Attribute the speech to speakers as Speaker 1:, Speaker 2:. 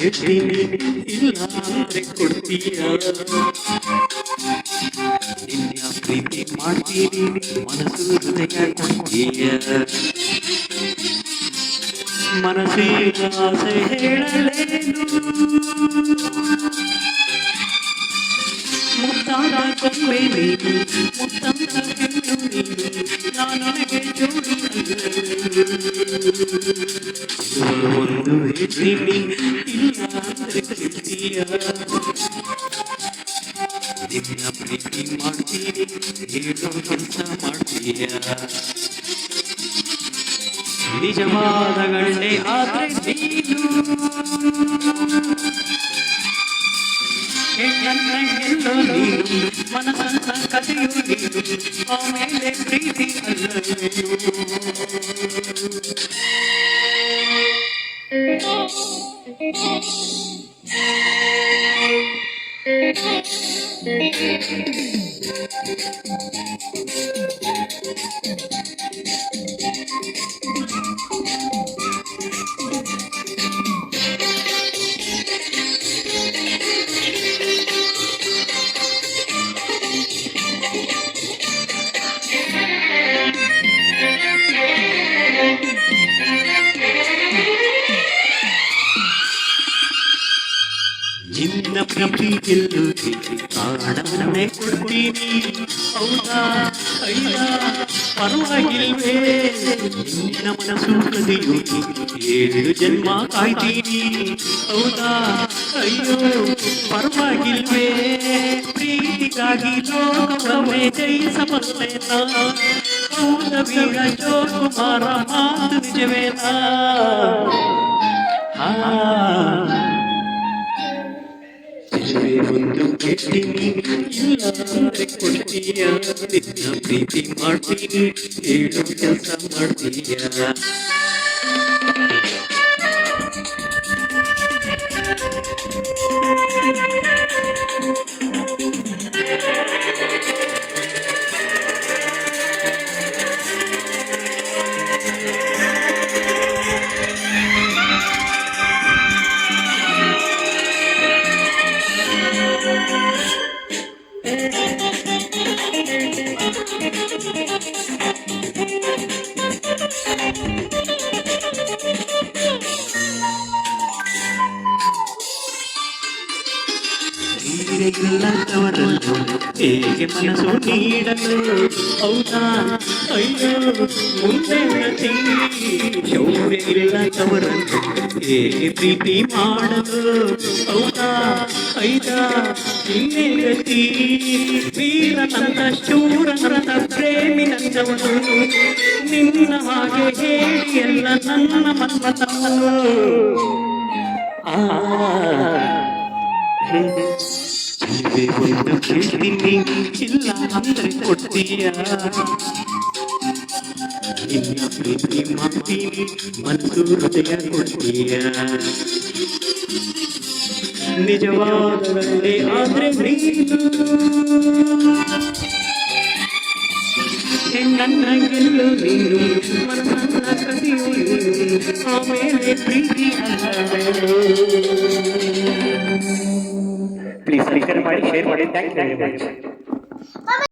Speaker 1: ಹೇಳ್ತೀನಿ ಇಲ್ಲ ಅಂದ್ರೆ ಕೊಡ್ತೀಯ ನಿನ್ನ ಪ್ರೀತಿ ಮಾಡ್ತೀನಿ ಮನಸ್ಸು ಹೃದಯ ಕೊಡ್ತೀಯ ಮನಸ್ಸಿನ ಆಸೆ ಹೇಳಲೇನು ಮುತ್ತಾದ ಕೊಂಬೆ ನೀನು ಮುತ್ತಂತ ಹೆಣ್ಣು ನೀನು ನಾನೊಳಗೆ ಜೋಡಿ ಒಂದು ಹೇಳ್ತೀನಿ ಇಲ್ಲ ಅಂದ್ರೆ ಕಲಿತೀಯ ನಿನ್ನ ಪ್ರೀತಿ ಮಾಡ್ತೀನಿ ಹೇಳೋ ಕೆಲಸ ಮಾಡ್ತೀಯ ನಿಜವಾದ ಗಂಡೆ ಆದ್ರೆ ನೀನು ಹೆಣ್ಣನ್ನ ಗೆಲ್ಲೋ ನೀನು ಮನಸ್ಸನ್ನ ಕದಿಯೋ ನೀನು ಆಮೇಲೆ ಪ್ರೀತಿ ಅಲ್ಲವೇನು ನಿನ್ನ ಪ್ರೀತಿ ಗೆಲ್ಲುತ್ತಿ ಪ್ರಾಣವನ್ನೇ ಕೊಡ್ತೀನಿ ಹೌದಾ ಅಯ್ಯ ಪರವಾಗಿಲ್ವೇ ನಿನ್ನ ಮನಸ್ಸು ಕದಿಯುತ್ತಿ 7 ಜನ್ಮ ಕಾಯ್ತೀನಿ ಹೌದಾ ಅಯ್ಯೋ ಪರವಾಗಿಲ್ವೇ ಪ್ರೀತಿಗಾಗಿ ಲೋಕವನ್ನೇ ಜಯಿಸಬಲ್ಲೆನಾ ಹೌದ ವೀರ ಜೋಕುಮಾರ ಮಾತು ನಿಜವೇನಾ ಒಂದು ಕೇಳ್ತೀನಿ ಇಲ್ಲ ಅಂದ್ರೆ ಕೊಡ್ತೀಯ ನಿನ್ನ ಪ್ರೀತಿ ಮಾಡ್ತೀನಿ ಹೇಳೋ ಕೆಲಸ ಮಾಡ್ತೀಯ ಇಲ್ಲದವರನ್ನು ಹೇಗೆ ಮನಸ್ಸು ನೀಡಲು ಹೌದಾ ಅಯ್ಯೋ ಮುಂದೆ ಗತಿ ಶೌರ್ಯ ಇಲ್ಲದವರನ್ನು ಹೇಗೆ ಪ್ರೀತಿ ಮಾಡಲು ಹೌದಾ ಐದ ಇನ್ನೇ ಗತಿ ವೀರನಂತ ಶೂರನಂತ ಪ್ರೇಮಿ ನಂದವನು ನಿನ್ನ ಹಾಗೆ ಹೇಳಿ ಎಲ್ಲ ನನ್ನ ಮನ್ಮಥನು ಒಂದು ಕೇಳ್ತೀನಿ ಇಲ್ಲ ಅಂದ್ರೆ ಕೊಡ್ತೀಯ ನಿನ್ನ ಪ್ರೀತಿ ಮಾಡ್ತೀನಿ ಮನಸ್ಸು ಹೃದಯ ಕೊಡ್ತೀಯ ನಿಜವಾದ ಗಂಡೆ ಆದ್ರೆ ನೀನು ಹೆಣ್ಣನ್ನ ಗೆಲ್ಲು ನೀನು ಮನಸ್ಸನ್ನ ಕದಿಯು ನೀನು ಆಮೇಲೆ ಪ್ರೀತಿ ಅಲ್ಲವೇನು
Speaker 2: ಪ್ಲೀಸ್ ಸಬ್ಸ್ಕ್ರೈಬ್ ಮಾಡಿ ಶೇರ್ ಮಾಡಿ ಥ್ಯಾಂಕ್ ಯು ವೆರಿ ಮಚ್